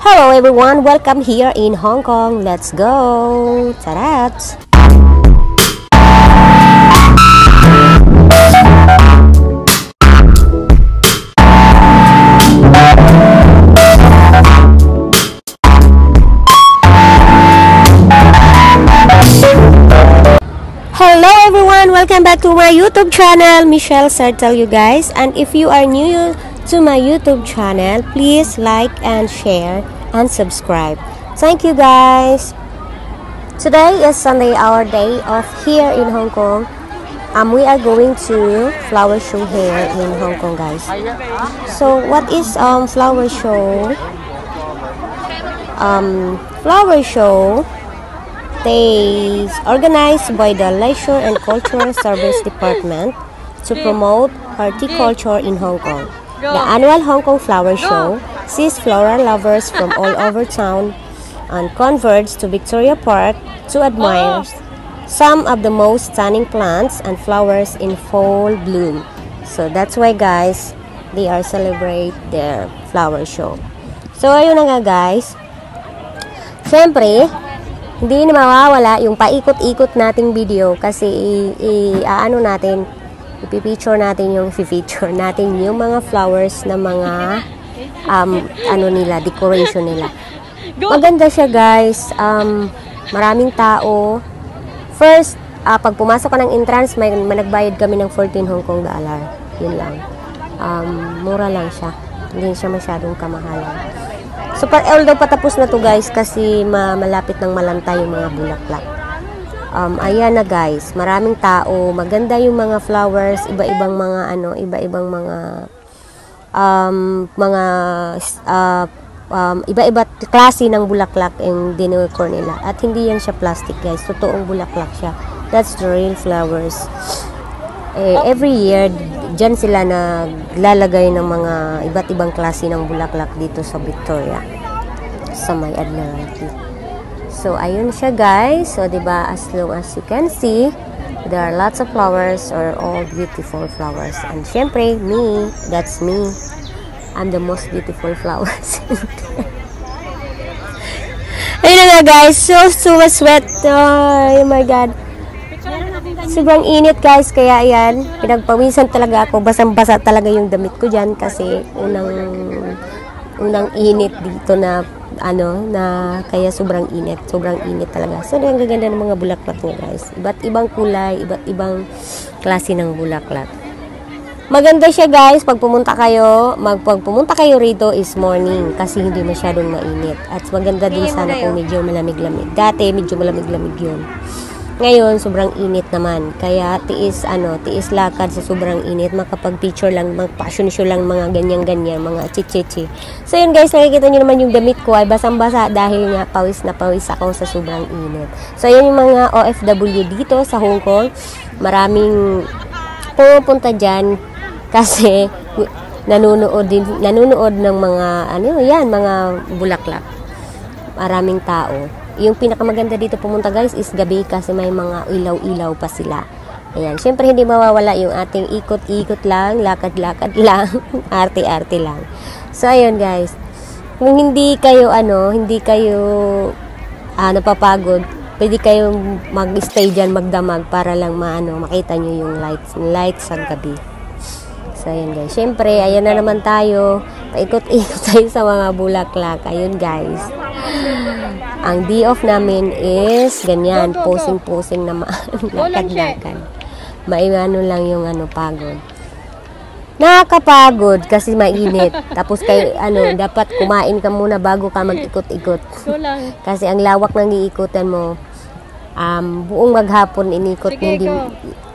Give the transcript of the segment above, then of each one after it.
Hello everyone, welcome here in Hong Kong. Let's go! Tarat! Hello everyone, welcome back to my YouTube channel. Michelle Sertel, you guys. And if you are new to my YouTube channel, please like and share and subscribe. Thank you guys. Today is Sunday, our day off here in Hong Kong. We are going to flower show here in Hong Kong, guys. So what is flower show? Flower show, they organized by the Leisure and Cultural Service Department to promote horticulture in Hong Kong. The annual Hong Kong Flower Show sees floral lovers from all over town and converge to Victoria Park to admire some of the most stunning plants and flowers in full bloom. So that's why, guys, they are celebrate their flower show. So ayun na nga, guys. Siyempre, hindi na mawawala yung paikot-ikot nating video kasi ano natin, ipipicture natin yung mga flowers na mga ano nila, decoration nila. Maganda siya, guys. Maraming tao. First, pag pumasok ka ng entrance, may nagbayad kami ng 14 Hong Kong dollar. Yun lang. Mura lang siya. Hindi siya masyadong kamahalan. So, although patapos na to, guys, kasi malapit ng malanta yung mga bulaklak. Ayan na, guys. Maraming tao. Maganda yung mga flowers. Iba-ibang mga iba-iba klase ng bulaklak yung dinecor nila. At hindi yan siya plastic, guys. Totoong bulaklak siya. That's the real flowers. Every year, dyan sila naglalagay ng mga iba't ibang klase ng bulaklak dito sa Victoria, sa may Admiralty. So, ayun siya, guys. So, diba, as long as you can see, there are lots of flowers or all beautiful flowers. And syempre, me, that's me. I'm the most beautiful flowers. Ayun na nga, guys. So sweat. Oh my God. Sobrang init, guys. Kaya yan, pinagpawisan talaga ako. Basang-basa talaga yung damit ko dyan kasi unang init dito na kaya sobrang init talaga. So, ang gaganda ng mga bulaklak niya, guys. Iba't ibang kulay, iba't ibang klase ng bulaklak. Maganda siya, guys. Pag pumunta kayo rito is morning kasi hindi masyadong mainit. At maganda din sana kung medyo malamig-lamig. Dati, medyo malamig-lamig yun. Ngayon, sobrang init naman. Kaya, tiis lakad sa sobrang init. Makapag-picture lang, mag-passion show lang, mga ganyan-ganyan, mga chichichi. So, yun, guys, nakikita nyo naman yung damit ko ay basang-basa dahil nga pawis na pawis ako sa sobrang init. So, yun yung mga OFW dito sa Hong Kong. Maraming pumupunta dyan kasi nanonood ng mga, mga bulaklak. Maraming tao. Yung pinakamaganda dito pumunta, guys, is gabi kasi may mga ilaw-ilaw pa sila. Ayan. Syempre, hindi mawawala yung ating ikot-ikot lang, lakad-lakad lang, arte-arte lang. So, ayun, guys. Kung hindi kayo napapagod, pwede kayo mag-stay dyan, magdamag para lang makita nyo yung lights sa gabi. So, ayun, guys. Syempre, ayan na naman tayo. Paikot-ikot tayo sa mga bulaklak. Ayun, guys. Ang day off namin is ganyan, posing-posing naman, lakad-lakad. Maimano lang yung pagod. Nakakapagod kasi mainit. Tapos dapat kumain ka muna bago ka mag-ikot-ikot. Kasi ang lawak ng iikutan mo, buong maghapon inikot,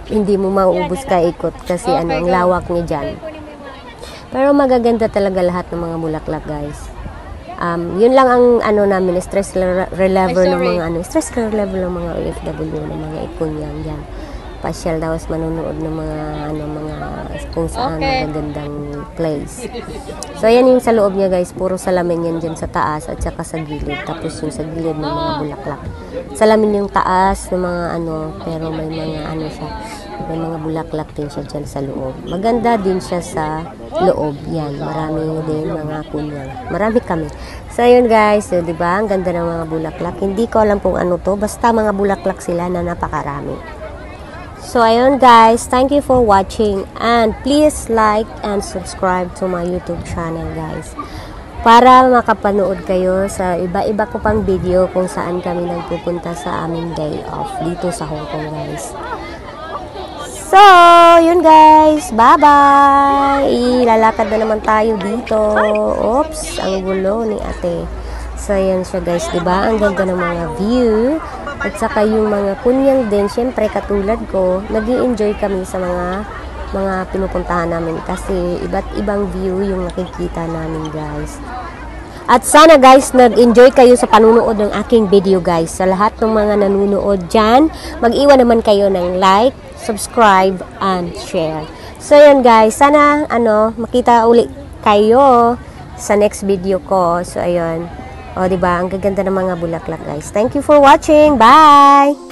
hindi mo mauubos ka ikot kasi ang lawak niya dyan. Pero magaganda talaga lahat ng mga bulaklak, guys. Yun lang ang namin, stress reliever ng mga OFW, ng mga ikunyan diyan. Pasyal daw manonood ng mga kung saan magagandang place. So ayan yung sa loob niya, guys, puro salamin yan diyan sa taas at saka sa gilid. Tapos yung sa gilid ng mga bulaklak. Salamin yung taas ng mga pero may mga siya, May mga bulaklak din siya dyan sa loob. Maganda din siya sa loob. Yan, marami din mga kunyang. Marami kami. So, yun guys. So, diba? Ang ganda ng mga bulaklak. Hindi ko alam kung ano to. Basta mga bulaklak sila na napakarami. So, ayun guys. Thank you for watching. And please like and subscribe to my YouTube channel guys. Para makapanood kayo sa iba-iba ko pang video kung saan kami nagpupunta sa aming day off dito sa Hong Kong guys. So, yun guys. Bye-bye! Ilalakad na naman tayo dito. Oops, ang gulo ni ate. So, yun siya guys. Diba? Ang ganda ng mga view. At saka yung mga kunyang din. Siyempre, katulad ko, nag-i-enjoy kami sa mga pinupuntahan namin kasi iba't ibang view yung nakikita namin guys. At sana guys nag-enjoy kayo sa panunood ng aking video guys. Sa lahat ng mga nanonood dyan, mag-iwan naman kayo ng like, subscribe, and share. So yun guys, sana makita ulit kayo sa next video ko. So ayun. O diba, ang gaganda ng mga bulaklak guys. Thank you for watching. Bye!